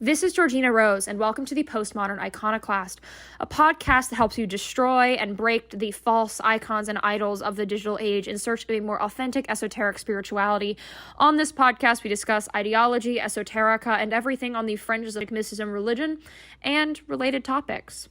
This is Georgina Rose, and welcome to the Postmodern Iconoclast, a podcast that helps you destroy and break the false icons and idols of the digital age in search of a more authentic esoteric spirituality. On this podcast, we discuss ideology, esoterica, and everything on the fringes of mysticism, religion, and related topics.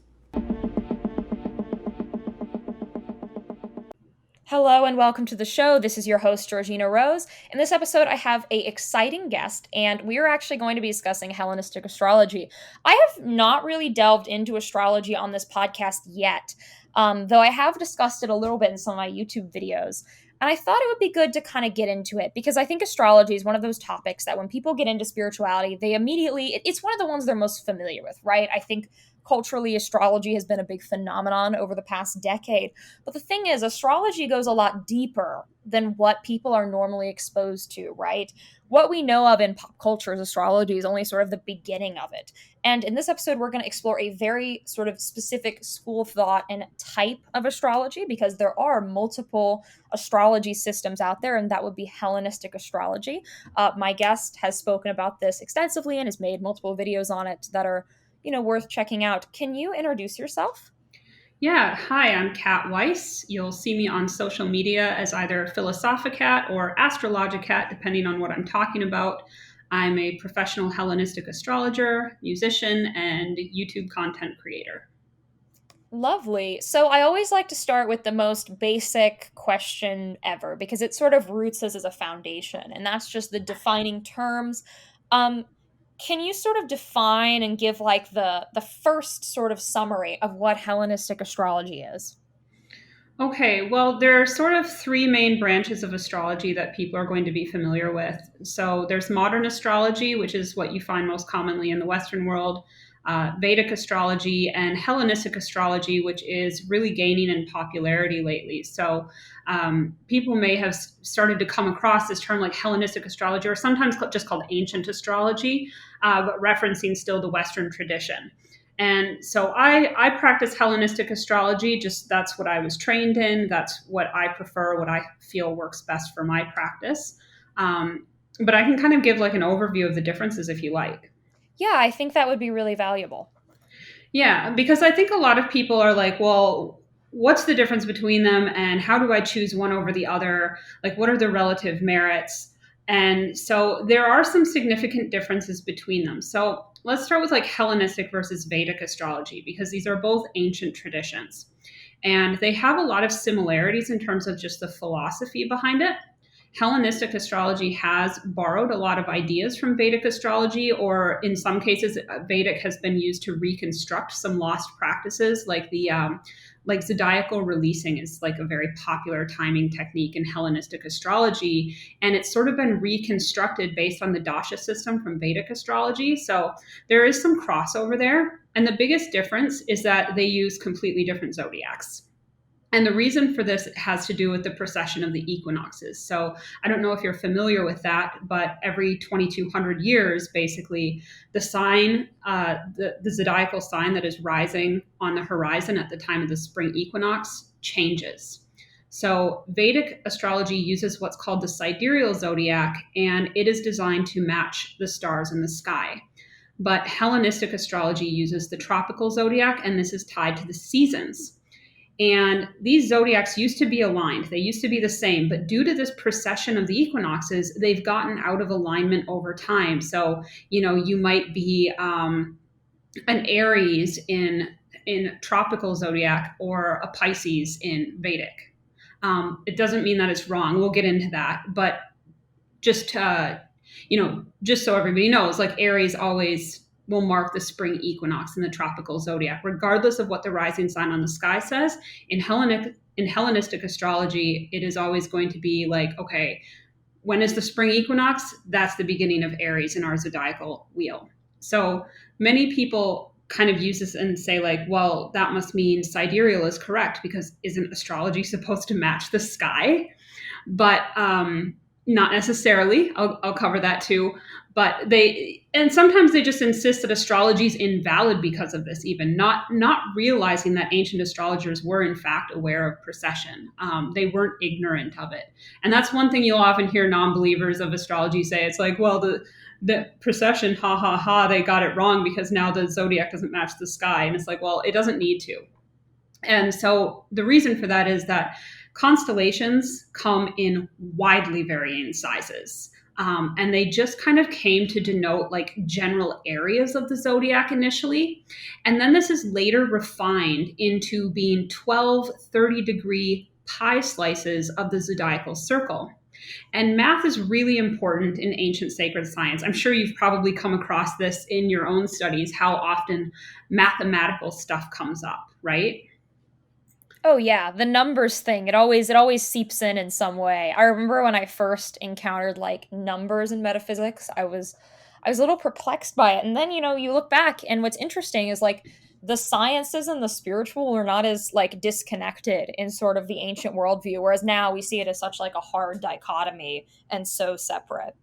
Hello and welcome to the show. This is your host, Georgina Rose. In this episode, I have an exciting guest, and we are actually going to be discussing Hellenistic astrology. I have not really delved into astrology on this podcast yet, though I have discussed it a little bit in some of my YouTube videos. And I thought it would be good to kind of get into it because I think astrology is one of those topics that when people get into spirituality, they immediately, it's one of the ones they're most familiar with, right? I think culturally, astrology has been a big phenomenon over the past decade. But the thing is, astrology goes a lot deeper than what people are normally exposed to, right? What we know of in pop culture as astrology is only sort of the beginning of it. And in this episode, we're going to explore a very sort of specific school of thought and type of astrology because there are multiple astrology systems out there, and that would be Hellenistic astrology. My guest has spoken about this extensively and has made multiple videos on it that are worth checking out. Can you introduce yourself? Yeah, hi, I'm Cat Weiss. You'll see me on social media as either Philosophicat or Astrologicat, depending on what I'm talking about. I'm a professional Hellenistic astrologer, musician, and YouTube content creator. Lovely. So I always like to start with the most basic question ever because it sort of roots us as a foundation, and that's just the defining terms. Um, can you sort of define and give like the first sort of summary of what Hellenistic astrology is? Okay, well, there are sort of three main branches of astrology that people are going to be familiar with. So there's modern astrology, which is what you find most commonly in the Western world, Vedic astrology, and Hellenistic astrology, which is really gaining in popularity lately. So people may have started to come across this term like Hellenistic astrology, or sometimes just called ancient astrology, but referencing still the Western tradition. And so I practice Hellenistic astrology, just that's what I was trained in. That's what I prefer, what I feel works best for my practice. But I can kind of give like an overview of the differences if you like. Yeah, I think that would be really valuable. Yeah, because I think a lot of people are like, well, what's the difference between them and how do I choose one over the other? Like, what are the relative merits? And so there are some significant differences between them. So let's start with like Hellenistic versus Vedic astrology, because these are both ancient traditions. And they have a lot of similarities in terms of just the philosophy behind it. Hellenistic astrology has borrowed a lot of ideas from Vedic astrology, or in some cases, Vedic has been used to reconstruct some lost practices, like like zodiacal releasing is like a very popular timing technique in Hellenistic astrology, and it's sort of been reconstructed based on the dasha system from Vedic astrology. So there is some crossover there, and the biggest difference is that they use completely different zodiacs. And the reason for this has to do with the precession of the equinoxes. So I don't know if you're familiar with that, but every 2,200 years, basically, the sign, the zodiacal sign that is rising on the horizon at the time of the spring equinox changes. So Vedic astrology uses what's called the sidereal zodiac, and it is designed to match the stars in the sky. But Hellenistic astrology uses the tropical zodiac, and this is tied to the seasons. And these zodiacs used to be aligned. They used to be the same, but due to this precession of the equinoxes, they've gotten out of alignment over time. So, you might be an Aries in tropical zodiac or a Pisces in Vedic. It doesn't mean that it's wrong. We'll get into that, but just just so everybody knows, like Aries always will mark the spring equinox in the tropical zodiac, regardless of what the rising sign on the sky says. In Hellenistic astrology, it is always going to be like, okay, when is the spring equinox? That's the beginning of Aries in our zodiacal wheel. So many people kind of use this and say like, well, that must mean sidereal is correct because isn't astrology supposed to match the sky? But Not necessarily. I'll cover that too. But and sometimes they just insist that astrology is invalid because of this, even not realizing that ancient astrologers were in fact aware of precession. They weren't ignorant of it, and that's one thing you'll often hear non-believers of astrology say. It's like, well, the precession, ha ha ha, they got it wrong because now the zodiac doesn't match the sky, and it's like, well, it doesn't need to. And so the reason for that is that constellations come in widely varying sizes. And they just kind of came to denote like general areas of the zodiac initially. And then this is later refined into being 12 30-degree pie slices of the zodiacal circle. And math is really important in ancient sacred science. I'm sure you've probably come across this in your own studies, how often mathematical stuff comes up, right? Oh yeah, the numbers thing, it always seeps in some way. I remember when I first encountered like numbers in metaphysics, I was a little perplexed by it. And then, you look back and what's interesting is like the sciences and the spiritual were not as like disconnected in sort of the ancient worldview, whereas now we see it as such like a hard dichotomy and so separate.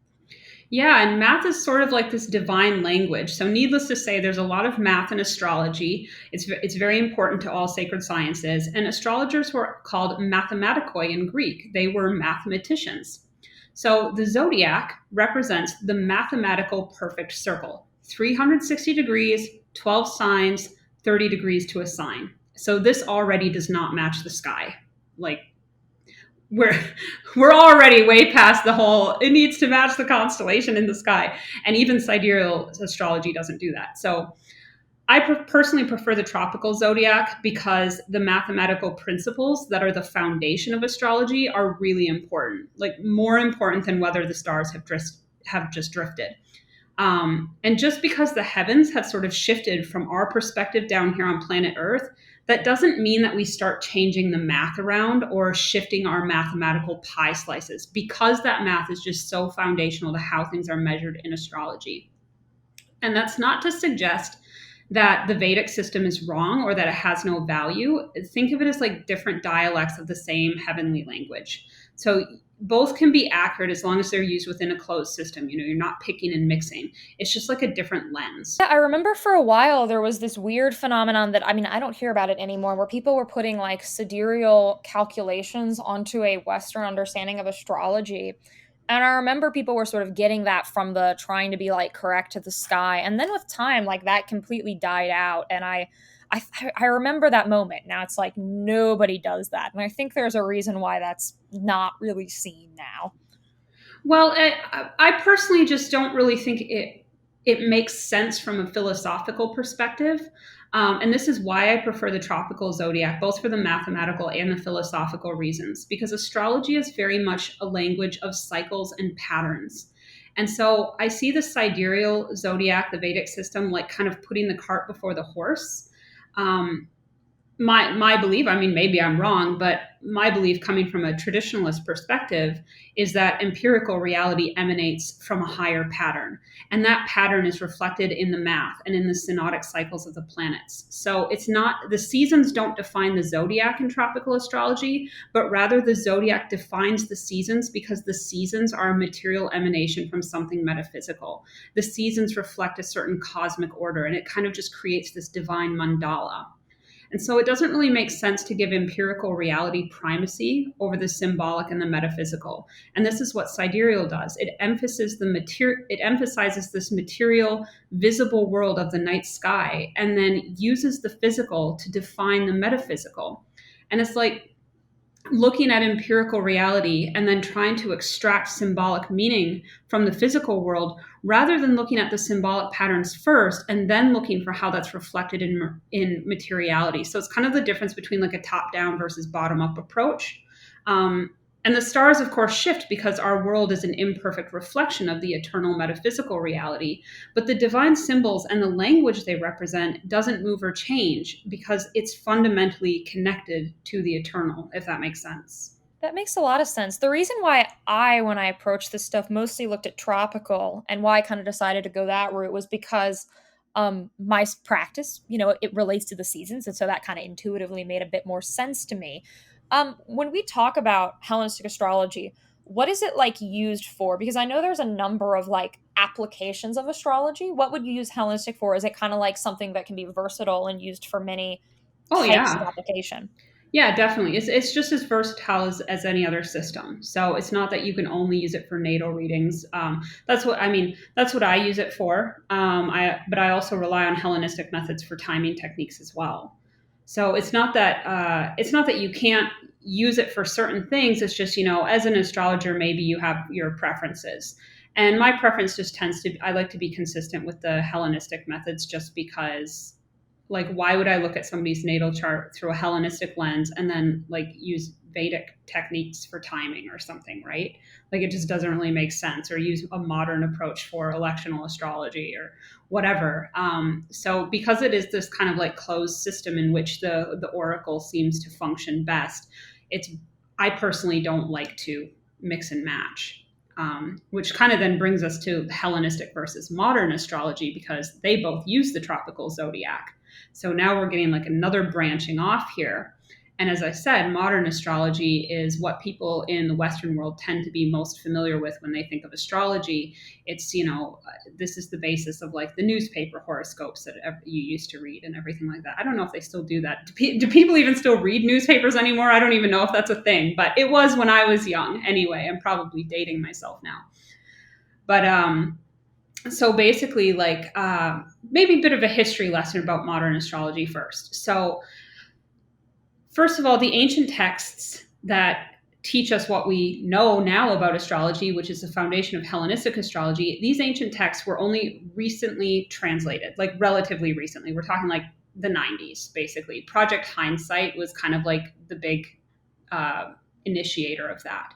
Yeah, and math is sort of like this divine language. So, needless to say, there's a lot of math in astrology. It's very important to all sacred sciences. And astrologers were called mathematikoi in Greek, they were mathematicians. So, the zodiac represents the mathematical perfect circle 360 degrees, 12 signs, 30 degrees to a sign. So, this already does not match the sky. Like, we're we're already way past the whole it needs to match the constellation in the sky, and even sidereal astrology doesn't do that. So I personally prefer the tropical zodiac because the mathematical principles that are the foundation of astrology are really important, like more important than whether the stars have just drifted. And just because the heavens have sort of shifted from our perspective down here on planet Earth, that doesn't mean that we start changing the math around or shifting our mathematical pie slices, because that math is just so foundational to how things are measured in astrology. And that's not to suggest that the Vedic system is wrong or that it has no value. Think of it as like different dialects of the same heavenly language. So both can be accurate as long as they're used within a closed system. You're not picking and mixing. It's just like a different lens. Yeah, I remember for a while there was this weird phenomenon that, I mean, I don't hear about it anymore, where people were putting like sidereal calculations onto a Western understanding of astrology. And I remember people were sort of getting that from the trying to be like correct to the sky. And then with time, like that completely died out. And I, I remember that moment. Now it's like nobody does that. And I think there's a reason why that's not really seen now. Well, I personally just don't really think it makes sense from a philosophical perspective. And this is why I prefer the tropical zodiac, both for the mathematical and the philosophical reasons, because astrology is very much a language of cycles and patterns. And so I see the sidereal zodiac, the Vedic system, like kind of putting the cart before the horse. Um, my belief, I mean, maybe I'm wrong, but my belief, coming from a traditionalist perspective, is that empirical reality emanates from a higher pattern, and that pattern is reflected in the math and in the synodic cycles of the planets. So it's not, the seasons don't define the zodiac in tropical astrology, but rather the zodiac defines the seasons, because the seasons are a material emanation from something metaphysical. The seasons reflect a certain cosmic order, and it kind of just creates this divine mandala. And so it doesn't really make sense to give empirical reality primacy over the symbolic and the metaphysical. And this is what sidereal does. It emphasizes this material, visible world of the night sky, and then uses the physical to define the metaphysical. And it's like looking at empirical reality and then trying to extract symbolic meaning from the physical world, rather than looking at the symbolic patterns first and then looking for how that's reflected in materiality. So it's kind of the difference between like a top down versus bottom up approach. And the stars, of course, shift because our world is an imperfect reflection of the eternal metaphysical reality. But the divine symbols and the language they represent doesn't move or change because it's fundamentally connected to the eternal, if that makes sense. That makes a lot of sense. The reason why when I approached this stuff, mostly looked at tropical and why I kind of decided to go that route was because my practice, it relates to the seasons. And so that kind of intuitively made a bit more sense to me. When we talk about Hellenistic astrology, what is it like used for? Because I know there's a number of like applications of astrology. What would you use Hellenistic for? Is it kind of like something that can be versatile and used for many Oh types of yeah. application? Yeah, definitely. It's just as versatile as any other system. So it's not that you can only use it for natal readings. That's what I mean. That's what I use it for. But I also rely on Hellenistic methods for timing techniques as well. So it's not that you can't use it for certain things. It's just as an astrologer, maybe you have your preferences. And my preference just tends to I like to be consistent with the Hellenistic methods, just because like why would I look at somebody's natal chart through a Hellenistic lens and then like use Vedic techniques for timing or something, right? Like it just doesn't really make sense, or use a modern approach for electional astrology or whatever. So because it is this kind of like closed system in which the oracle seems to function best, it's I personally don't like to mix and match. Which kind of then brings us to Hellenistic versus modern astrology, because they both use the tropical zodiac. So now we're getting like another branching off here. And as I said, modern astrology is what people in the Western world tend to be most familiar with when they think of astrology. It's, this is the basis of like the newspaper horoscopes that you used to read and everything like that. I don't know if they still do that. Do people even still read newspapers anymore? I don't even know if that's a thing, but it was when I was young anyway. I'm probably dating myself now. But so basically, like maybe a bit of a history lesson about modern astrology first. So first of all, the ancient texts that teach us what we know now about astrology, which is the foundation of Hellenistic astrology, these ancient texts were only recently translated, like relatively recently. We're talking like the 90s, basically. Project Hindsight was kind of like the big initiator of that.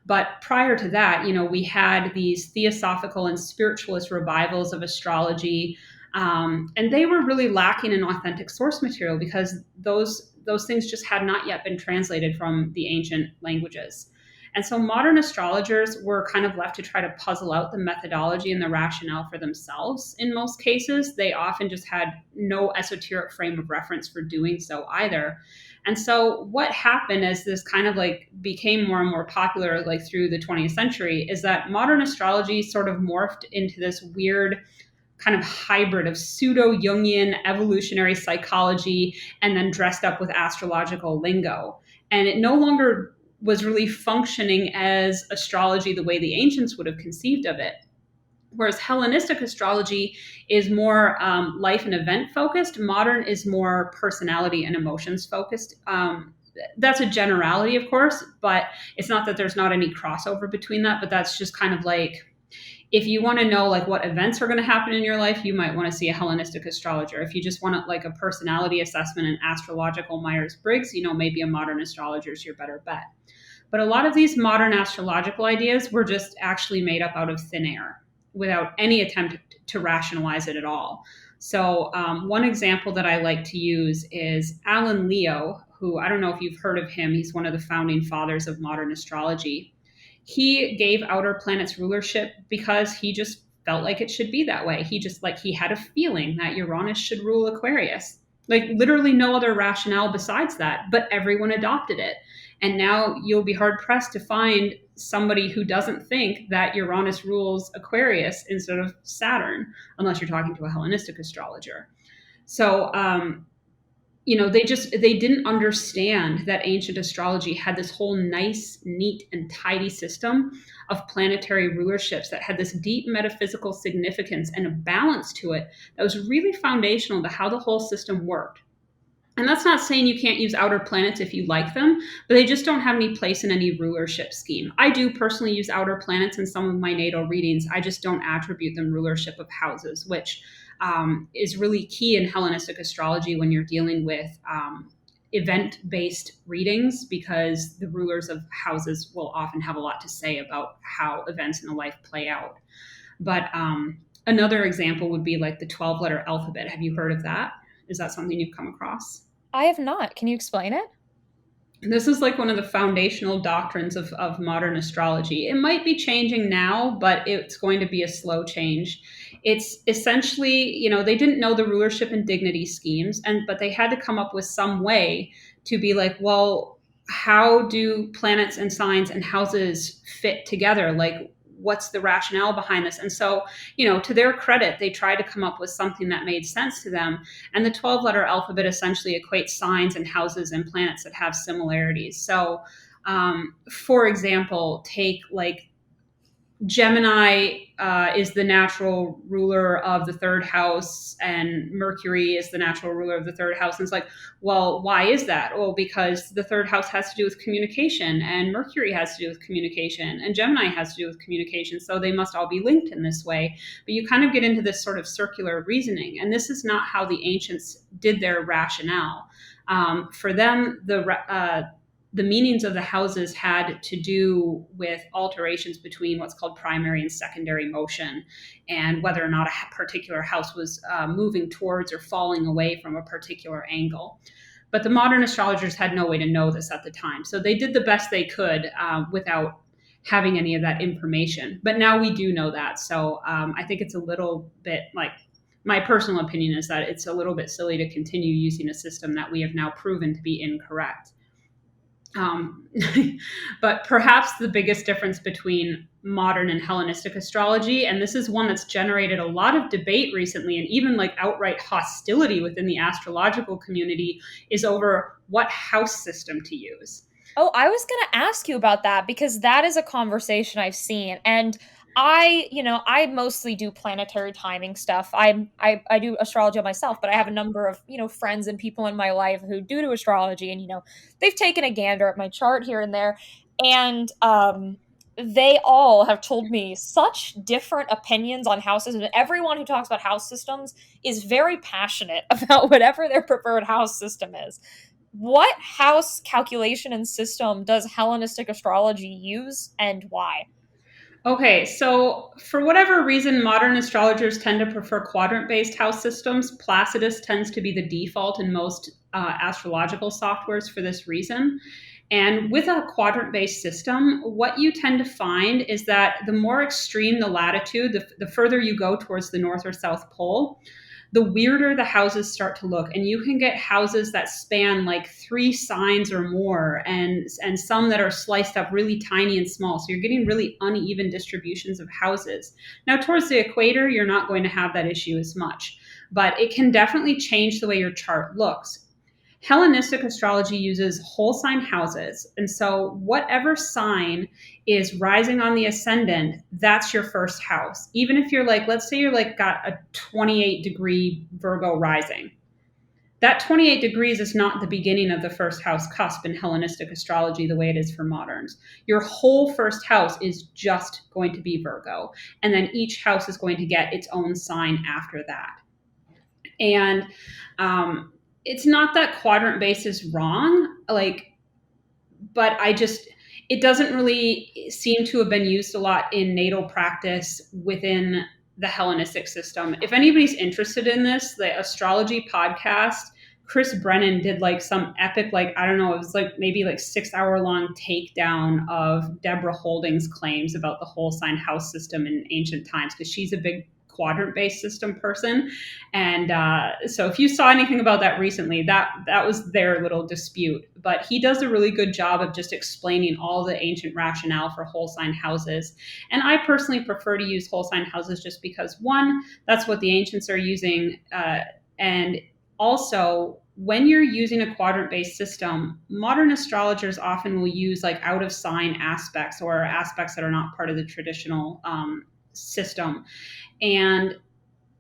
But prior to that, we had these theosophical and spiritualist revivals of astrology, and they were really lacking in authentic source material, because those things just had not yet been translated from the ancient languages. And so modern astrologers were kind of left to try to puzzle out the methodology and the rationale for themselves. In most cases, they often just had no esoteric frame of reference for doing so either. And so what happened as this kind of like became more and more popular like through the 20th century is that modern astrology sort of morphed into this weird kind of hybrid of pseudo Jungian evolutionary psychology and then dressed up with astrological lingo. And it no longer was really functioning as astrology the way the ancients would have conceived of it. Whereas Hellenistic astrology is more life and event focused, modern is more personality and emotions focused. That's a generality, of course, but it's not that there's not any crossover between that, but that's just kind of like, if you want to know like what events are going to happen in your life, you might want to see a Hellenistic astrologer. If you just want like a personality assessment and astrological Myers-Briggs, maybe a modern astrologer is your better bet. But a lot of these modern astrological ideas were just actually made up out of thin air without any attempt to rationalize it at all. So one example that I like to use is Alan Leo, who I don't know if you've heard of him. He's one of the founding fathers of modern astrology. He gave outer planets rulership because he just felt like it should be that way. He had a feeling that Uranus should rule Aquarius. Like literally no other rationale besides that, but everyone adopted it. And now you'll be hard pressed to find somebody who doesn't think that Uranus rules Aquarius instead of Saturn, unless you're talking to a Hellenistic astrologer. So they didn't understand that ancient astrology had this whole nice, neat, and tidy system of planetary rulerships that had this deep metaphysical significance and a balance to it that was really foundational to how the whole system worked. And that's not saying you can't use outer planets if you like them, but they just don't have any place in any rulership scheme. I do personally use outer planets in some of my natal readings. I just don't attribute them rulership of houses, which is really key in Hellenistic astrology when you're dealing with event-based readings, because the rulers of houses will often have a lot to say about how events in the life play out. But another example would be like the 12-letter alphabet. Have you heard of that? Is that something you've come across? I have not. Can you explain it? This is like one of the foundational doctrines of modern astrology. It might be changing now, but it's going to be a slow change. It's essentially, they didn't know the rulership and dignity schemes, but they had to come up with some way to be like, well, how do planets and signs and houses fit together? Like, what's the rationale behind this? And so, to their credit, they tried to come up with something that made sense to them. And the 12-letter alphabet essentially equates signs and houses and planets that have similarities. So, for example, take like Gemini is the natural ruler of the third house, and Mercury is the natural ruler of the third house. And it's like, well, why is that? Well, because the third house has to do with communication, and Mercury has to do with communication, and Gemini has to do with communication. So they must all be linked in this way. But you kind of get into this sort of circular reasoning, and this is not how the ancients did their rationale. For them, the meanings of the houses had to do with alterations between what's called primary and secondary motion, and whether or not a particular house was moving towards or falling away from a particular angle. But the modern astrologers had no way to know this at the time. So they did the best they could without having any of that information. But now we do know that. So I think it's a little bit like, my personal opinion is that it's a little bit silly to continue using a system that we have now proven to be incorrect. Um, but perhaps the biggest difference between modern and Hellenistic astrology, and this is one that's generated a lot of debate recently and even like outright hostility within the astrological community, is over what house system to use. Oh, I was going to ask you about that because that is a conversation I've seen. And I mostly do planetary timing stuff. I do astrology myself, but I have a number of, friends and people in my life who do astrology, and they've taken a gander at my chart here and there. And they all have told me such different opinions on houses. And everyone who talks about house systems is very passionate about whatever their preferred house system is. What house calculation and system does Hellenistic astrology use, and why? Okay, so for whatever reason, modern astrologers tend to prefer quadrant based house systems. Placidus tends to be the default in most astrological softwares for this reason. And with a quadrant based system, what you tend to find is that the more extreme the latitude, the further you go towards the North or South Pole, the weirder the houses start to look. And you can get houses that span like 3 signs or more, and some that are sliced up really tiny and small. So you're getting really uneven distributions of houses. Now, towards the equator, you're not going to have that issue as much, but it can definitely change the way your chart looks. Hellenistic astrology uses whole sign houses. And so, whatever sign is rising on the ascendant, that's your first house. Even if you're like, let's say you're like got a 28-degree Virgo rising. That 28 degrees is not the beginning of the first house cusp in Hellenistic astrology the way it is for moderns. Your whole first house is just going to be Virgo. And then each house is going to get its own sign after that. And it's not that quadrant base is wrong, but it doesn't really seem to have been used a lot in natal practice within the Hellenistic system. If anybody's interested in this, the astrology podcast, Chris Brennan did like some epic, like, I don't know, it was like maybe like 6-hour long takedown of Deborah Holding's claims about the whole sign house system in ancient times, because she's a big quadrant-based system person. And so if you saw anything about that recently, that was their little dispute. But he does a really good job of just explaining all the ancient rationale for whole sign houses. And I personally prefer to use whole sign houses just because, one, that's what the ancients are using. And also, when you're using a quadrant-based system, modern astrologers often will use like out of sign aspects, or aspects that are not part of the traditional system. And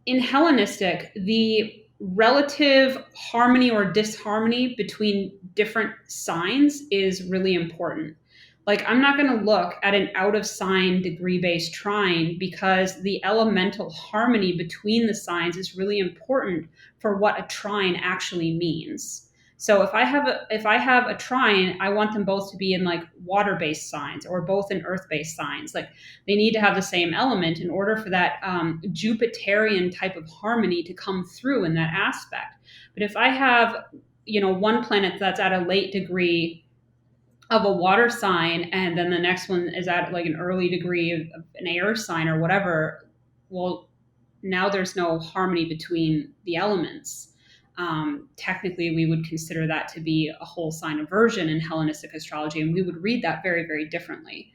in Hellenistic, the relative harmony or disharmony between different signs is really important. Like, I'm not going to look at an out of sign degree based trine, because the elemental harmony between the signs is really important for what a trine actually means. So if I have a trine, I want them both to be in like water based signs, or both in earth based signs. Like, they need to have the same element in order for that Jupiterian type of harmony to come through in that aspect. But if I have, one planet that's at a late degree of a water sign, and then the next one is at like an early degree of an air sign or whatever, well, now there's no harmony between the elements. technically we would consider that to be a whole sign aversion in Hellenistic astrology, and we would read that very, very differently.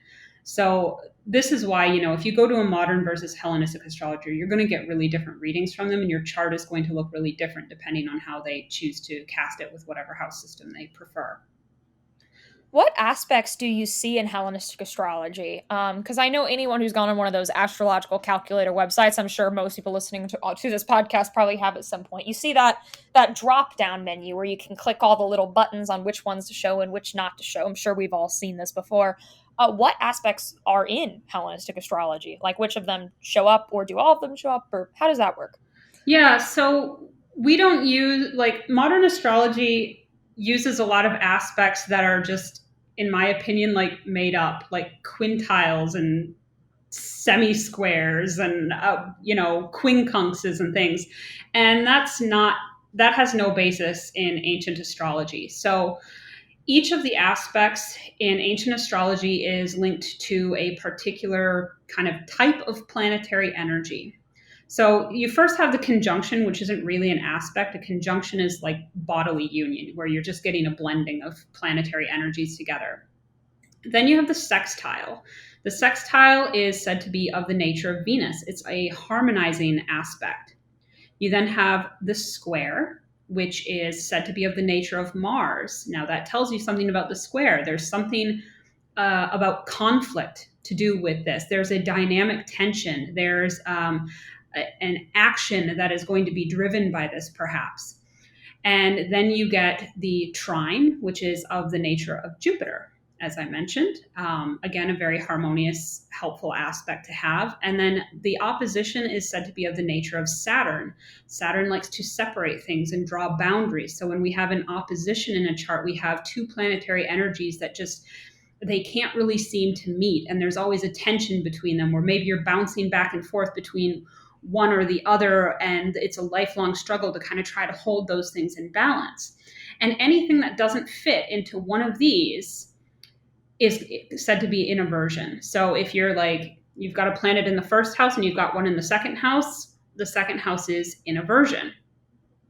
So this is why, if you go to a modern versus Hellenistic astrologer, you're going to get really different readings from them, and your chart is going to look really different depending on how they choose to cast it with whatever house system they prefer. What aspects do you see in Hellenistic astrology? Because I know anyone who's gone on one of those astrological calculator websites, I'm sure most people listening to this podcast probably have at some point. You see that drop down menu where you can click all the little buttons on which ones to show and which not to show. I'm sure we've all seen this before. What aspects are in Hellenistic astrology? Like which of them show up, or do all of them show up, or how does that work? Yeah, so we don't use, like, modern astrology uses a lot of aspects that are just, in my opinion, like made up, like quintiles and semi squares and quincunxes and things, and that has no basis in ancient astrology. So each of the aspects in ancient astrology is linked to a particular kind of type of planetary energy. So you first have the conjunction, which isn't really an aspect. A conjunction is like bodily union, where you're just getting a blending of planetary energies together. Then you have the sextile. The sextile is said to be of the nature of Venus. It's a harmonizing aspect. You then have the square, which is said to be of the nature of Mars. Now, that tells you something about the square. There's something about conflict to do with this. There's a dynamic tension. There's an action that is going to be driven by this, perhaps. And then you get the trine, which is of the nature of Jupiter, as I mentioned. Again, a very harmonious, helpful aspect to have. And then the opposition is said to be of the nature of Saturn. Saturn likes to separate things and draw boundaries. So when we have an opposition in a chart, we have two planetary energies that just, they can't really seem to meet. And there's always a tension between them, where maybe you're bouncing back and forth between one or the other, and it's a lifelong struggle to kind of try to hold those things in balance. And anything that doesn't fit into one of these is said to be in aversion. So if you're like, you've got a planet in the first house and you've got one in the second house is in aversion.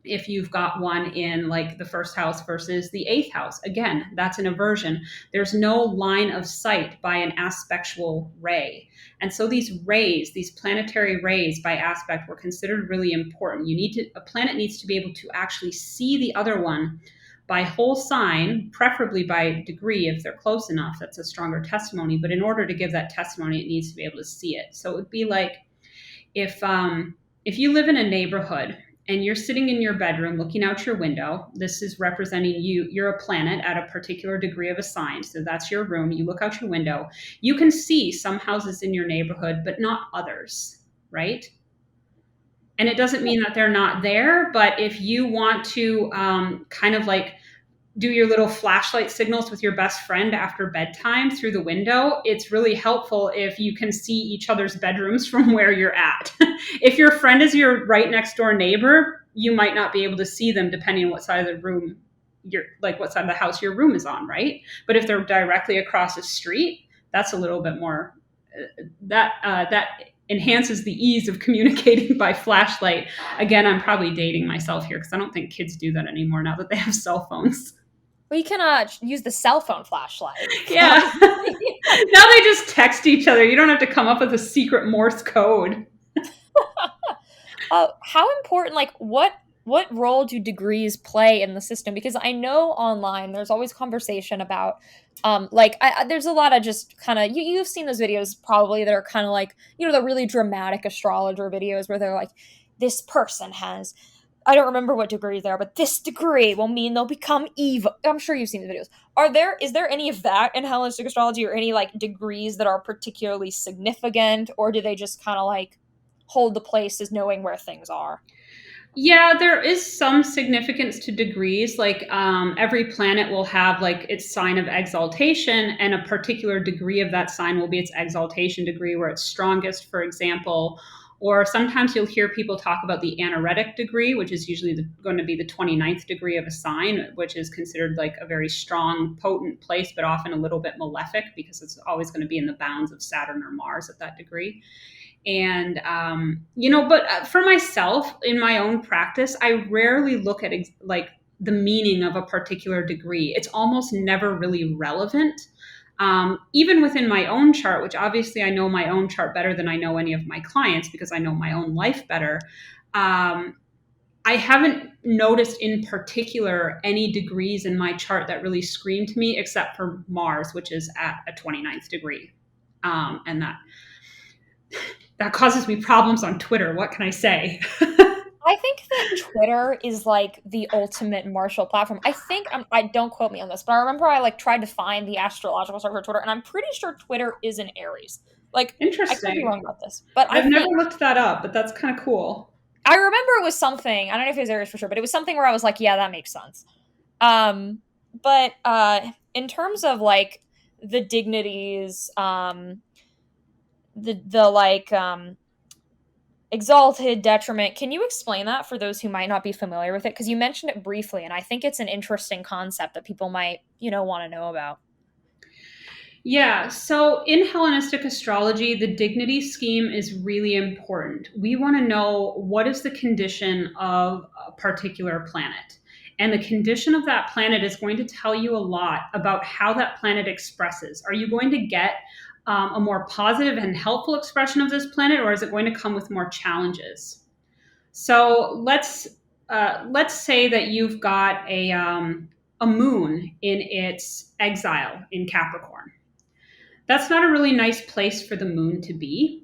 If you've got one in like the first house versus the eighth house, again, that's an aversion. There's no line of sight by an aspectual ray. And so these rays, these planetary rays by aspect, were considered really important. A planet needs to be able to actually see the other one by whole sign, preferably by degree if they're close enough. That's a stronger testimony. But in order to give that testimony, it needs to be able to see it. So it would be like if you live in a neighborhood and you're sitting in your bedroom looking out your window, this is representing you. You're a planet at a particular degree of a sign. So that's your room. You look out your window. You can see some houses in your neighborhood, but not others, right? And it doesn't mean that they're not there, but if you want to kind of like do your little flashlight signals with your best friend after bedtime through the window, it's really helpful if you can see each other's bedrooms from where you're at. If your friend is your right next door neighbor, you might not be able to see them depending on what side of the room what side of the house your room is on, right? But if they're directly across the street, that's a little bit more, that enhances the ease of communicating by flashlight. Again, I'm probably dating myself here because I don't think kids do that anymore now that they have cell phones. Well, you can use the cell phone flashlight. Yeah. Now they just text each other. You don't have to come up with a secret Morse code. How important, like, what role do degrees play in the system? Because I know online there's always conversation about, there's a lot of just kind of, you've seen those videos probably that are kind of like, the really dramatic astrologer videos where they're like, this person has, I don't remember what degree they are, but this degree will mean they'll become evil. I'm sure you've seen the videos. Is there any of that in Hellenistic astrology, or any like degrees that are particularly significant, or do they just kind of like hold the place as knowing where things are? Yeah, there is some significance to degrees. Like every planet will have like its sign of exaltation, and a particular degree of that sign will be its exaltation degree, where it's strongest, for example. Or sometimes you'll hear people talk about the anaretic degree, which is usually going to be the 29th degree of a sign, which is considered like a very strong, potent place, but often a little bit malefic because it's always going to be in the bounds of Saturn or Mars at that degree. And, but for myself, in my own practice, I rarely look at like the meaning of a particular degree. It's almost never really relevant. Even within my own chart, which obviously I know my own chart better than I know any of my clients because I know my own life better. I haven't noticed in particular any degrees in my chart that really scream to me, except for Mars, which is at a 29th degree. And that causes me problems on Twitter. What can I say? I think that Twitter is like the ultimate martial platform. I think I don't quote me on this, but I remember I like tried to find the astrological chart for Twitter, and I'm pretty sure Twitter is an Aries. Like I could be Interesting. wrong about this, but I I've never think looked that up, but that's kind of cool. I remember it was something. I don't know if it was Aries for sure, but it was something where I was like, yeah, that makes sense. Um, but in terms of like the dignities, the like exalted, detriment, can you explain that for those who might not be familiar with it? Because you mentioned it briefly, and I think it's an interesting concept that people might, want to know about. Yeah, so in Hellenistic astrology, the dignity scheme is really important. We want to know what is the condition of a particular planet. And the condition of that planet is going to tell you a lot about how that planet expresses. Are you going to get a more positive and helpful expression of this planet, or is it going to come with more challenges? So let's say that you've got a moon in its exile in Capricorn. That's not a really nice place for the moon to be.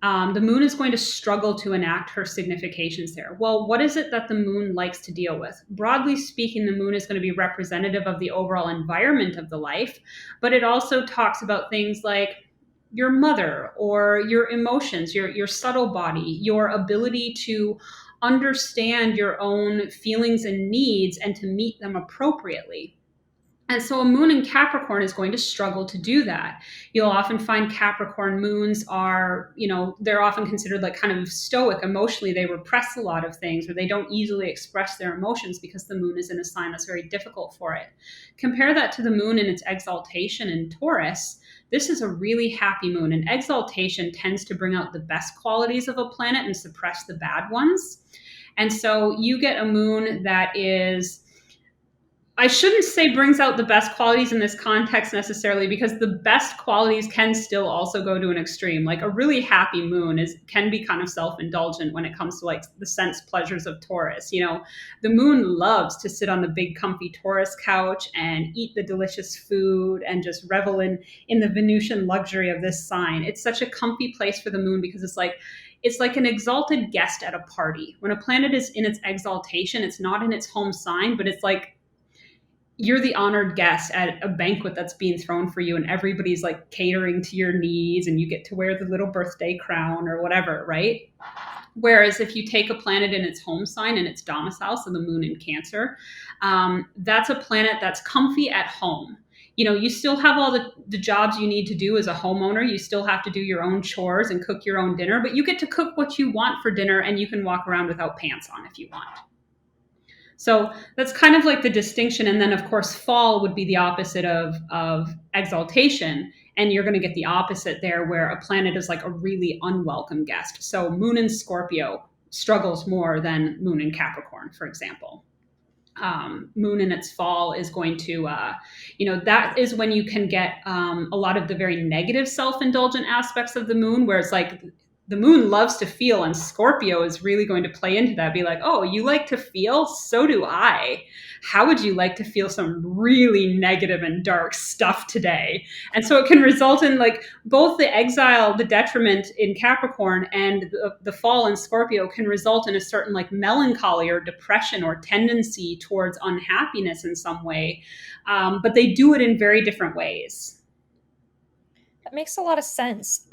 The moon is going to struggle to enact her significations there. Well, what is it that the moon likes to deal with? Broadly speaking, the moon is going to be representative of the overall environment of the life, but it also talks about things like your mother or your emotions, your subtle body, your ability to understand your own feelings and needs and to meet them appropriately. And so a moon in Capricorn is going to struggle to do that. You'll often find Capricorn moons are, they're often considered like kind of stoic emotionally. They repress a lot of things or they don't easily express their emotions because the moon is in a sign that's very difficult for it. Compare that to the moon in its exaltation in Taurus. This is a really happy moon, and exaltation tends to bring out the best qualities of a planet and suppress the bad ones. And so you get a moon that is, I shouldn't say brings out the best qualities in this context necessarily, because the best qualities can still also go to an extreme. Like a really happy moon can be kind of self-indulgent when it comes to like the sense pleasures of Taurus. The moon loves to sit on the big comfy Taurus couch and eat the delicious food and just revel in the Venusian luxury of this sign. It's such a comfy place for the moon because it's like an exalted guest at a party. When a planet is in its exaltation, it's not in its home sign, but it's like you're the honored guest at a banquet that's being thrown for you, and everybody's like catering to your needs, and you get to wear the little birthday crown or whatever, right? Whereas if you take a planet in its home sign and its domicile, so the moon in Cancer, that's a planet that's comfy at home. You still have all the jobs you need to do as a homeowner. You still have to do your own chores and cook your own dinner, but you get to cook what you want for dinner, and you can walk around without pants on if you want. So that's kind of like the distinction. And then, of course, fall would be the opposite of exaltation. And you're going to get the opposite there, where a planet is like a really unwelcome guest. So moon in Scorpio struggles more than moon in Capricorn, for example. Moon in its fall is going to, that is when you can get a lot of the very negative self-indulgent aspects of the moon, where it's like the moon loves to feel, and Scorpio is really going to play into that. Be like, oh, you like to feel? So do I. How would you like to feel some really negative and dark stuff today? And so it can result in like both the exile, the detriment in Capricorn, and the fall in Scorpio can result in a certain like melancholy or depression or tendency towards unhappiness in some way. But they do it in very different ways. That makes a lot of sense.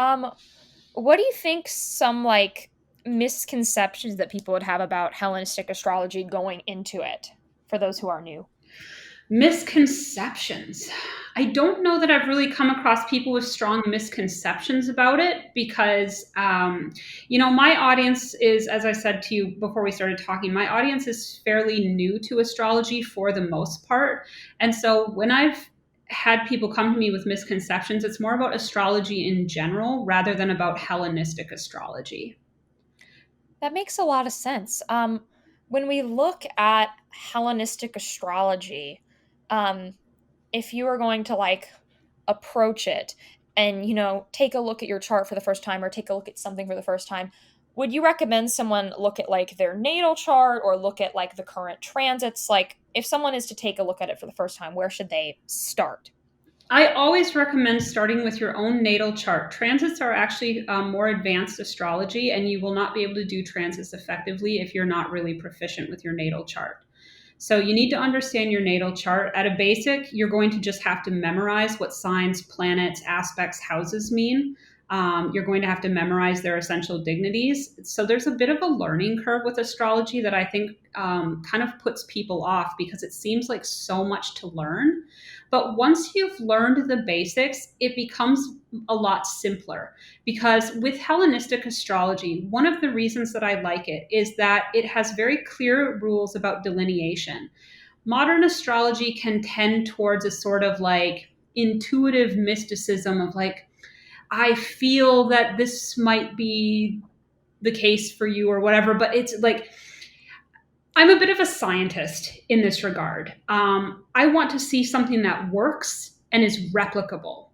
What do you think some like misconceptions that people would have about Hellenistic astrology going into it for those who are new? Misconceptions. I don't know that I've really come across people with strong misconceptions about it because, my audience is, as I said to you before we started talking, my audience is fairly new to astrology for the most part. And so when I've had people come to me with misconceptions. It's more about astrology in general rather than about Hellenistic astrology. That makes a lot of sense. When we look at Hellenistic astrology, um, if you are going to like approach it and take a look at your chart for the first time or take a look at something for the first time, would you recommend someone look at like their natal chart or look at like the current transits? Like if someone is to take a look at it for the first time, where should they start? I always recommend starting with your own natal chart. Transits are actually more advanced astrology, and you will not be able to do transits effectively if you're not really proficient with your natal chart. So you need to understand your natal chart. At a basic, you're going to just have to memorize what signs, planets, aspects, houses mean. You're going to have to memorize their essential dignities. So there's a bit of a learning curve with astrology that I think kind of puts people off because it seems like so much to learn. But once you've learned the basics, it becomes a lot simpler. Because with Hellenistic astrology, one of the reasons that I like it is that it has very clear rules about delineation. Modern astrology can tend towards a sort of like intuitive mysticism of like, I feel that this might be the case for you or whatever, but it's like, I'm a bit of a scientist in this regard. I want to see something that works and is replicable.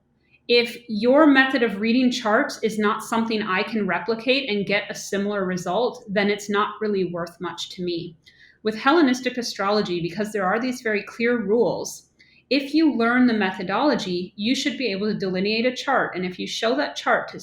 If your method of reading charts is not something I can replicate and get a similar result, then it's not really worth much to me. With Hellenistic astrology, because there are these very clear rules, if you learn the methodology, you should be able to delineate a chart. And if you show that chart to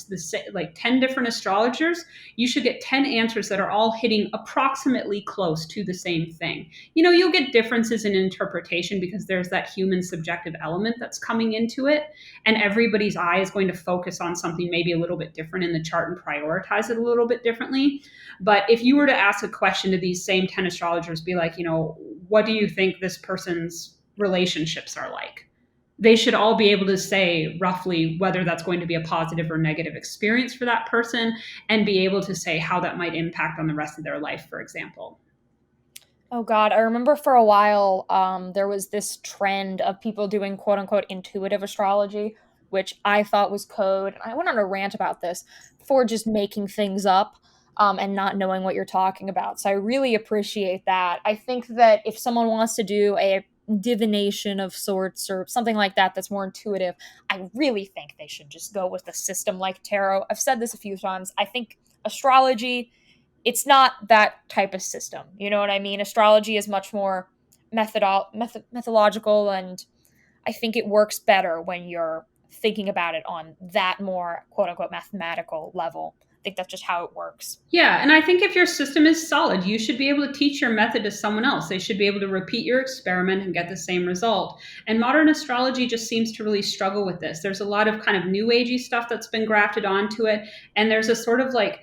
like 10 different astrologers, you should get 10 answers that are all hitting approximately close to the same thing. You'll get differences in interpretation because there's that human subjective element that's coming into it. And everybody's eye is going to focus on something maybe a little bit different in the chart and prioritize it a little bit differently. But if you were to ask a question to these same 10 astrologers, be like, what do you think this person's relationships are like? They should all be able to say roughly whether that's going to be a positive or negative experience for that person and be able to say how that might impact on the rest of their life, for example. Oh God, I remember for a while there was this trend of people doing quote unquote intuitive astrology, which I thought was code. I went on a rant about this for just making things up and not knowing what you're talking about. So I really appreciate that. I think that if someone wants to do a divination of sorts or something like that that's more intuitive, I really think they should just go with a system like tarot. I've said this a few times. I think astrology, it's not that type of system. You know what I mean? Astrology is much more methodological, and I think it works better when you're thinking about it on that more quote unquote mathematical level. I think that's just how it works. Yeah, and I think if your system is solid, you should be able to teach your method to someone else. They should be able to repeat your experiment and get the same result. And modern astrology just seems to really struggle with this. There's a lot of kind of new agey stuff that's been grafted onto it, and there's a sort of like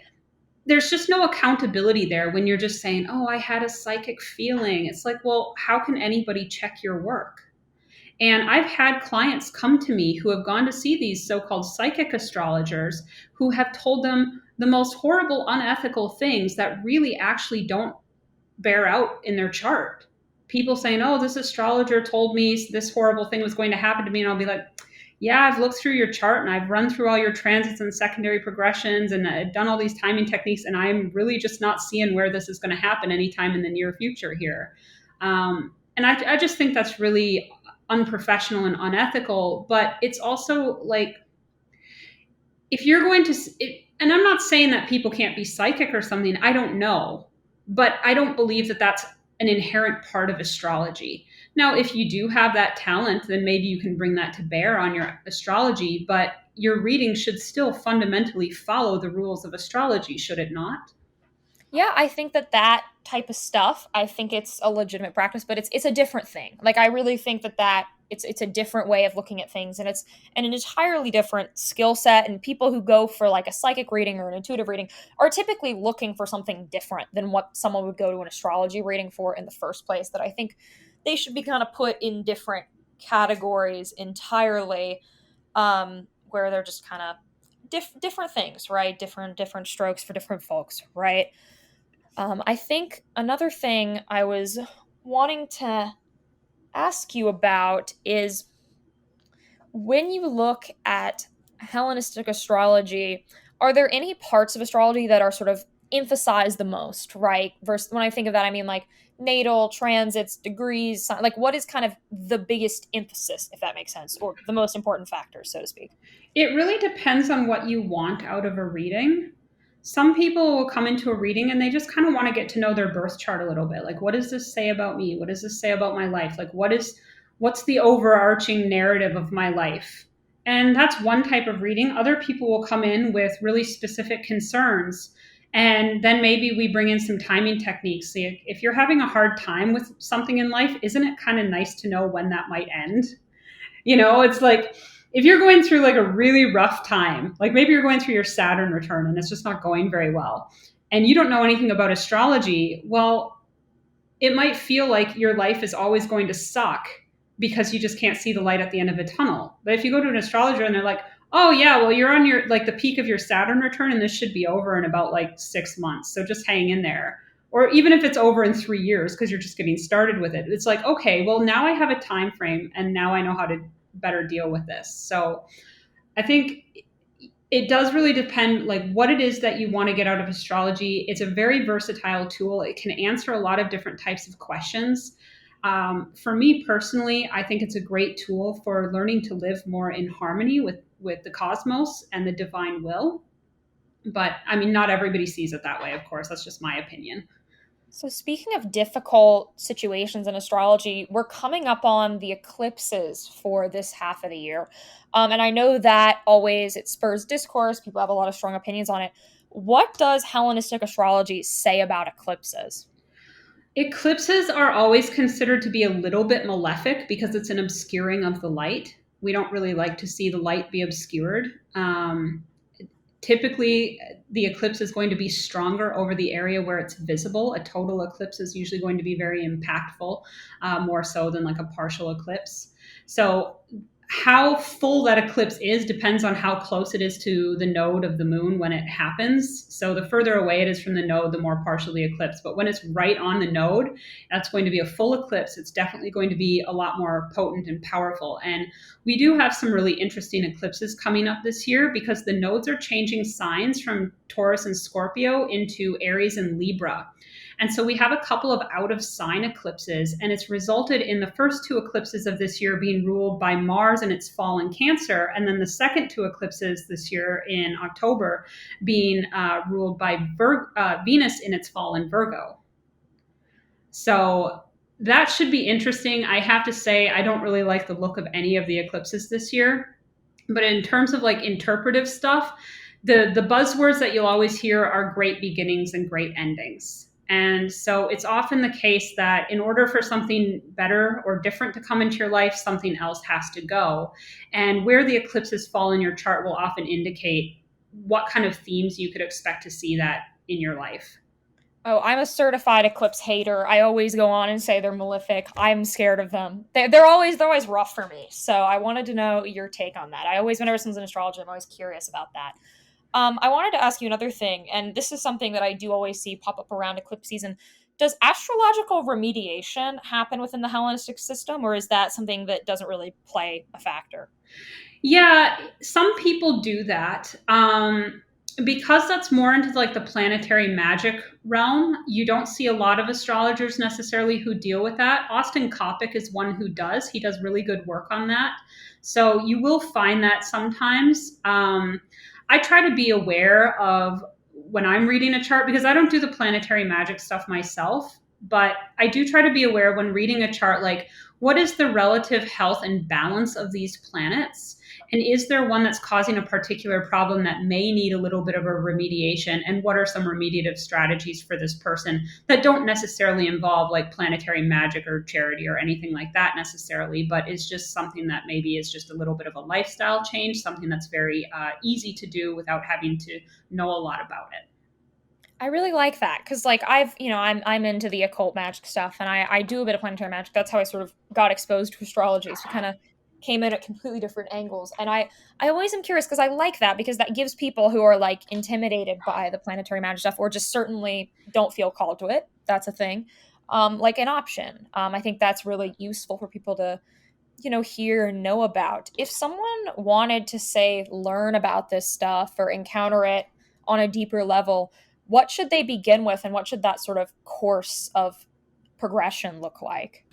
there's just no accountability there when you're just saying, "Oh, I had a psychic feeling." It's like, well, how can anybody check your work? And I've had clients come to me who have gone to see these so called psychic astrologers who have told them the most horrible, unethical things that really actually don't bear out in their chart. People saying, oh, this astrologer told me this horrible thing was going to happen to me. And I'll be like, yeah, I've looked through your chart and I've run through all your transits and secondary progressions and I've done all these timing techniques. And I'm really just not seeing where this is going to happen anytime in the near future here. And I just think that's really unprofessional and unethical. But it's also like, if you're going to, and I'm not saying that people can't be psychic or something, I don't know, but I don't believe that that's an inherent part of astrology. Now, if you do have that talent, then maybe you can bring that to bear on your astrology, but your reading should still fundamentally follow the rules of astrology, should it not? Yeah, I think that that type of stuff, I think it's a legitimate practice, but it's a different thing. Like I really think that it's a different way of looking at things, and it's an entirely different skill set, and people who go for like a psychic reading or an intuitive reading are typically looking for something different than what someone would go to an astrology reading for in the first place. That I think they should be kind of put in different categories entirely, where they're just kind of different things, right? Different strokes for different folks, right? I think another thing I was wanting to ask you about is When you look at Hellenistic astrology, are there any parts of astrology that are sort of emphasized the most, right? Versus when I think of that, I mean like natal, transits, degrees, like what is kind of the biggest emphasis, if that makes sense, or the most important factors, so to speak? It really depends on what you want out of a reading. Some people will come into a reading and they just kind of want to get to know their birth chart a little bit. Like, what does this say about me? What does this say about my life? Like, what's the overarching narrative of my life? And that's one type of reading. Other people will come in with really specific concerns. And then maybe we bring in some timing techniques. So if you're having a hard time with something in life, isn't it kind of nice to know when that might end? It's like if you're going through like a really rough time, like maybe you're going through your Saturn return and it's just not going very well, and you don't know anything about astrology, well, it might feel like your life is always going to suck because you just can't see the light at the end of a tunnel. But if you go to an astrologer and they're like, oh yeah, well, you're on your like the peak of your Saturn return and this should be over in about like 6 months. So just hang in there. Or even if it's over in 3 years because you're just getting started with it, it's like, okay, well, now I have a time frame and now I know how to better deal with this. So I think it does really depend like what it is that you want to get out of astrology. It's a very versatile tool. It can answer a lot of different types of questions. For me personally, I think it's a great tool for learning to live more in harmony with the cosmos and the divine will. But I mean, not everybody sees it that way, of course. That's just my opinion. So, speaking of difficult situations in astrology, we're coming up on the eclipses for this half of the year. And I know that always it spurs discourse. People have a lot of strong opinions on it. What does Hellenistic astrology say about eclipses? Eclipses are always considered to be a little bit malefic because it's an obscuring of the light. We don't really like to see the light be obscured. Typically, the eclipse is going to be stronger over the area where it's visible. A total eclipse is usually going to be very impactful, more so than like a partial eclipse. So how full that eclipse is depends on how close it is to the node of the moon when it happens. So the further away it is from the node, the more partially eclipsed. But when it's right on the node, that's going to be a full eclipse. It's definitely going to be a lot more potent and powerful. And we do have some really interesting eclipses coming up this year because the nodes are changing signs from Taurus and Scorpio into Aries and Libra. And so we have a couple of out of sign eclipses, and it's resulted in the first two eclipses of this year being ruled by Mars in its fall in Cancer, and then the second two eclipses this year in October being ruled by Venus in its fall in Virgo. So that should be interesting. I have to say, I don't really like the look of any of the eclipses this year. But in terms of like interpretive stuff, the buzzwords that you'll always hear are great beginnings and great endings. And so it's often the case that in order for something better or different to come into your life, something else has to go. And where the eclipses fall in your chart will often indicate what kind of themes you could expect to see that in your life. Oh, I'm a certified eclipse hater. I always go on and say they're malefic. I'm scared of them. They're always rough for me. So I wanted to know your take on that. I always, whenever someone's in astrology, I'm always curious about that. I wanted to ask you another thing, and this is something that I do always see pop up around eclipse season. Does astrological remediation happen within the Hellenistic system, or is that something that doesn't really play a factor? Yeah, some people do that. Because that's more into like the planetary magic realm, you don't see a lot of astrologers necessarily who deal with that. Austin Coppock is one who does. He does really good work on that. So you will find that sometimes. I try to be aware of when I'm reading a chart because I don't do the planetary magic stuff myself, but I do try to be aware when reading a chart, like what is the relative health and balance of these planets? And is there one that's causing a particular problem that may need a little bit of a remediation? And what are some remediative strategies for this person that don't necessarily involve like planetary magic or charity or anything like that necessarily, but is just something that maybe is just a little bit of a lifestyle change, something that's very easy to do without having to know a lot about it. I really like that because, like, I'm into the occult magic stuff, and I do a bit of planetary magic. That's how I sort of got exposed to astrology. So, kind of came in at completely different angles, and I always am curious because I like that because that gives people who are like intimidated by the planetary magic stuff or just certainly don't feel called to it. That's a thing. Like an option. I think that's really useful for people to hear or know about. If someone wanted to, say, learn about this stuff or encounter it on a deeper level, what should they begin with, and what should that sort of course of progression look like?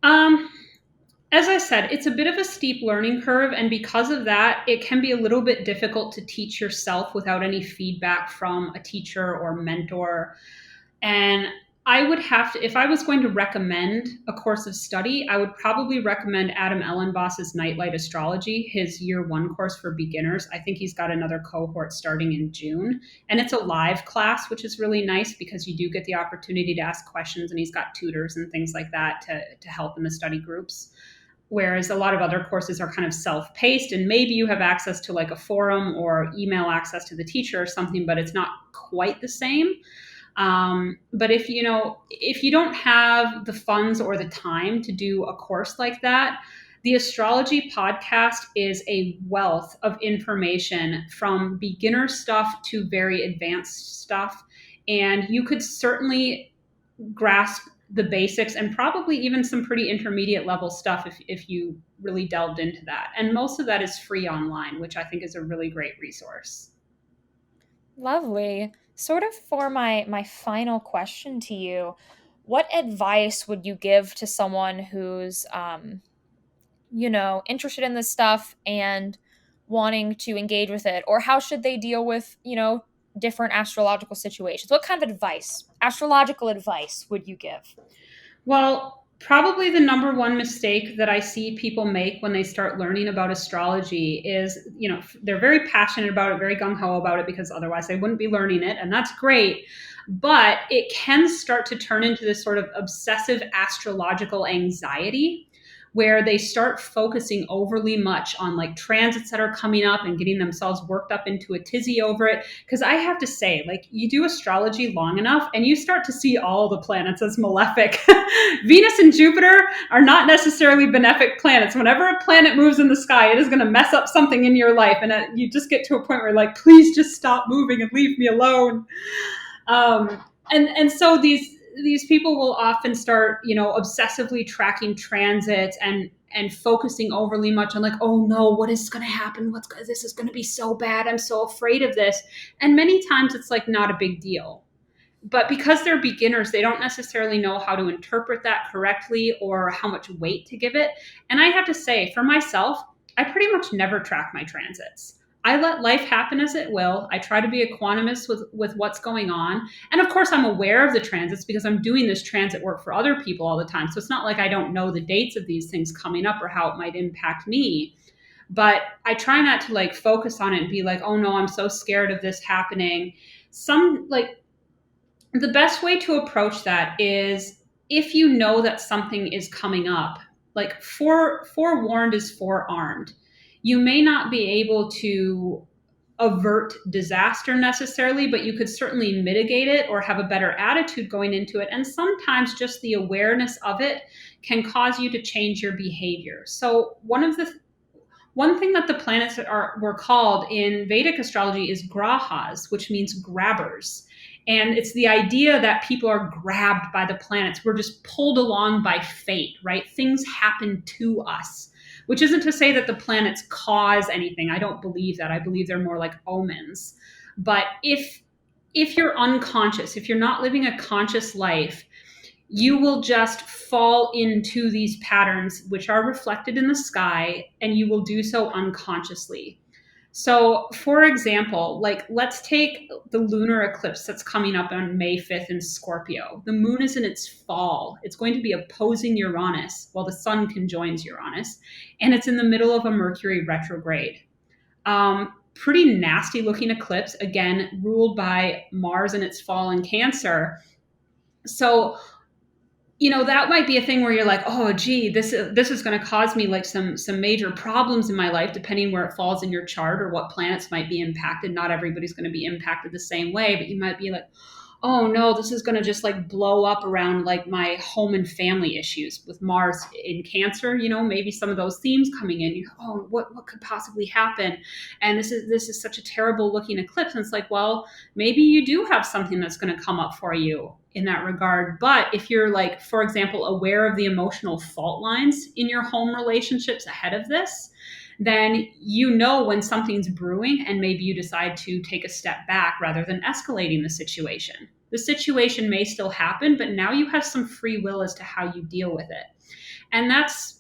Um, as I said, it's a bit of a steep learning curve. And because of that, it can be a little bit difficult to teach yourself without any feedback from a teacher or mentor. And I would have to, if I was going to recommend a course of study, I would probably recommend Adam Ellenboss's Nightlight Astrology, his year one course for beginners. I think he's got another cohort starting in June. And it's a live class, which is really nice because you do get the opportunity to ask questions, and he's got tutors and things like that to help in the study groups. Whereas a lot of other courses are kind of self-paced, and maybe you have access to like a forum or email access to the teacher or something, but it's not quite the same. But if you don't have the funds or the time to do a course like that, the astrology podcast is a wealth of information from beginner stuff to very advanced stuff. And you could certainly grasp the basics and probably even some pretty intermediate level stuff if you really delved into that. And most of that is free online, which I think is a really great resource. Lovely. Sort of for my final question to you, what advice would you give to someone who's interested in this stuff and wanting to engage with it? Or how should they deal with, different astrological situations? What kind of advice, astrological advice, would you give? Well, probably the number one mistake that I see people make when they start learning about astrology is, they're very passionate about it, very gung ho about it, because otherwise they wouldn't be learning it. And that's great. But it can start to turn into this sort of obsessive astrological anxiety where they start focusing overly much on like transits that are coming up and getting themselves worked up into a tizzy over it. Because I have to say, like, you do astrology long enough and you start to see all the planets as malefic. Venus and Jupiter are not necessarily benefic planets. Whenever a planet moves in the sky, it is going to mess up something in your life. And you just get to a point where you're like, please just stop moving and leave me alone. And so these people will often start, obsessively tracking transits and focusing overly much on like, oh no, what is going to happen? This is going to be so bad. I'm so afraid of this. And many times it's like not a big deal. But because they're beginners, they don't necessarily know how to interpret that correctly or how much weight to give it. And I have to say, for myself, I pretty much never track my transits. I let life happen as it will. I try to be equanimous with what's going on. And of course, I'm aware of the transits because I'm doing this transit work for other people all the time. So it's not like I don't know the dates of these things coming up or how it might impact me. But I try not to like focus on it and be like, oh no, I'm so scared of this happening. The best way to approach that is if you know that something is coming up, like forewarned is forearmed. You may not be able to avert disaster necessarily, but you could certainly mitigate it or have a better attitude going into it. And sometimes just the awareness of it can cause you to change your behavior. So one thing that the planets were called in Vedic astrology is grahas, which means grabbers. And it's the idea that people are grabbed by the planets. We're just pulled along by fate, right? Things happen to us, which isn't to say that the planets cause anything. I don't believe that. I believe they're more like omens. But if you're unconscious, if you're not living a conscious life, you will just fall into these patterns which are reflected in the sky, and you will do so unconsciously. So, for example, like let's take the lunar eclipse that's coming up on May 5th in Scorpio. The moon is in its fall. It's going to be opposing Uranus while the sun conjoins Uranus, and it's in the middle of a Mercury retrograde. Pretty nasty looking eclipse, again, ruled by Mars in its fall in Cancer. So, that might be a thing where you're like, oh, gee, this is going to cause me like some major problems in my life, depending where it falls in your chart or what planets might be impacted. Not everybody's going to be impacted the same way, but you might be like, oh no, this is going to just like blow up around like my home and family issues with Mars in Cancer. Maybe some of those themes coming in. Oh, what could possibly happen? And this is such a terrible looking eclipse. And it's like, well, maybe you do have something that's going to come up for you in that regard. But if you're like, for example, aware of the emotional fault lines in your home relationships ahead of this, then when something's brewing, and maybe you decide to take a step back rather than escalating the situation. The situation may still happen, but now you have some free will as to how you deal with it. And that's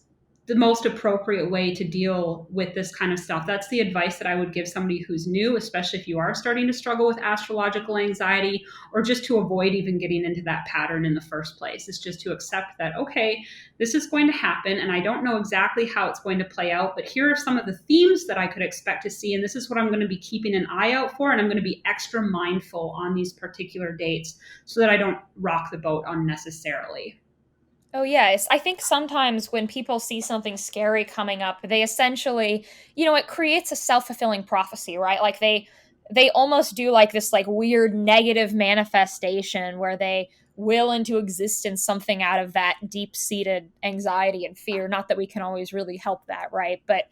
the most appropriate way to deal with this kind of stuff. That's the advice that I would give somebody who's new, especially if you are starting to struggle with astrological anxiety, or just to avoid even getting into that pattern in the first place. Is just to accept that, okay, this is going to happen, and I don't know exactly how it's going to play out, but here are some of the themes that I could expect to see, and this is what I'm going to be keeping an eye out for, and I'm going to be extra mindful on these particular dates so that I don't rock the boat unnecessarily. Oh, yes. I think sometimes when people see something scary coming up, they essentially, it creates a self-fulfilling prophecy, right? Like they almost do like this like weird negative manifestation where they will into existence something out of that deep-seated anxiety and fear. Not that we can always really help that, right? But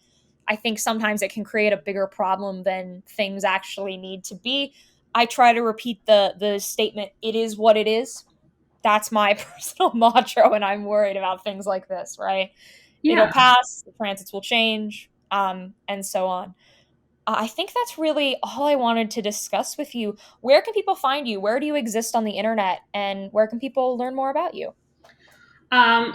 I think sometimes it can create a bigger problem than things actually need to be. I try to repeat the statement, it is what it is. That's my personal mantra when I'm worried about things like this, right? It'll Yeah. pass, the transits will change, and so on. I think that's really all I wanted to discuss with you. Where can people find you? Where do you exist on the internet? And where can people learn more about you?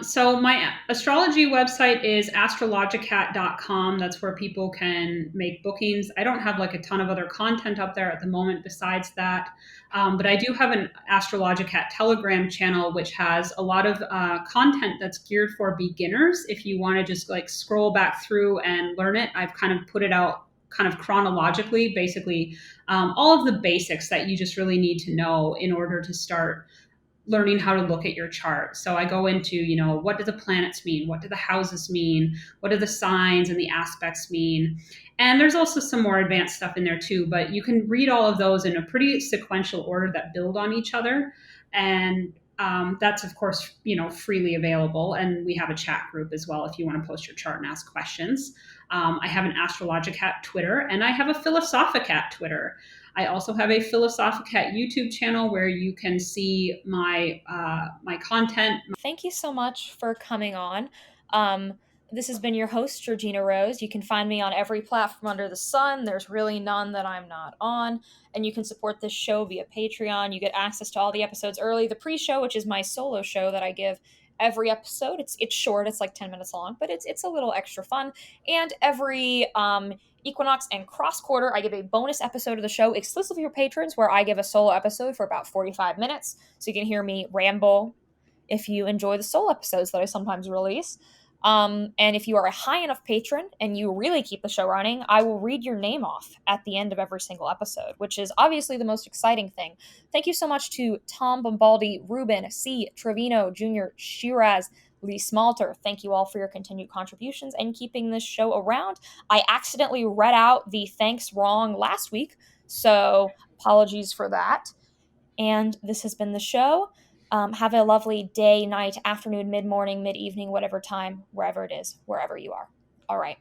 So my astrology website is astrologicat.com. That's where people can make bookings. I don't have like a ton of other content up there at the moment besides that. But I do have an Astrologicat Telegram channel, which has a lot of content that's geared for beginners. If you want to just like scroll back through and learn it, I've kind of put it out kind of chronologically, basically all of the basics that you just really need to know in order to start learning how to look at your chart. So I go into, what do the planets mean? What do the houses mean? What do the signs and the aspects mean? And there's also some more advanced stuff in there too, but you can read all of those in a pretty sequential order that build on each other. And that's of course, freely available. And we have a chat group as well if you want to post your chart and ask questions. I have an Astrologicat Twitter, and I have a Philosophicat Twitter. I also have a Philosophicat YouTube channel where you can see my content. Thank you so much for coming on. Um, this has been your host, Georgina Rose. You can find me on every platform under the sun. There's really none that I'm not on. And you can support this show via Patreon. You get access to all the episodes early. The pre-show, which is my solo show that I give every episode. It's short. It's like 10 minutes long, but it's a little extra fun. And every equinox and cross quarter, I give a bonus episode of the show exclusively for patrons where I give a solo episode for about 45 minutes. So you can hear me ramble if you enjoy the solo episodes that I sometimes release. And if you are a high enough patron and you really keep the show running, I will read your name off at the end of every single episode, which is obviously the most exciting thing. Thank you so much to Tom Bombaldi, Ruben, C. Trevino, Jr., Shiraz, Lee Smalter. Thank you all for your continued contributions and keeping this show around. I accidentally read out the thanks wrong last week, so apologies for that. And this has been the show. Have a lovely day, night, afternoon, mid morning, mid evening, whatever time, wherever it is, wherever you are. All right.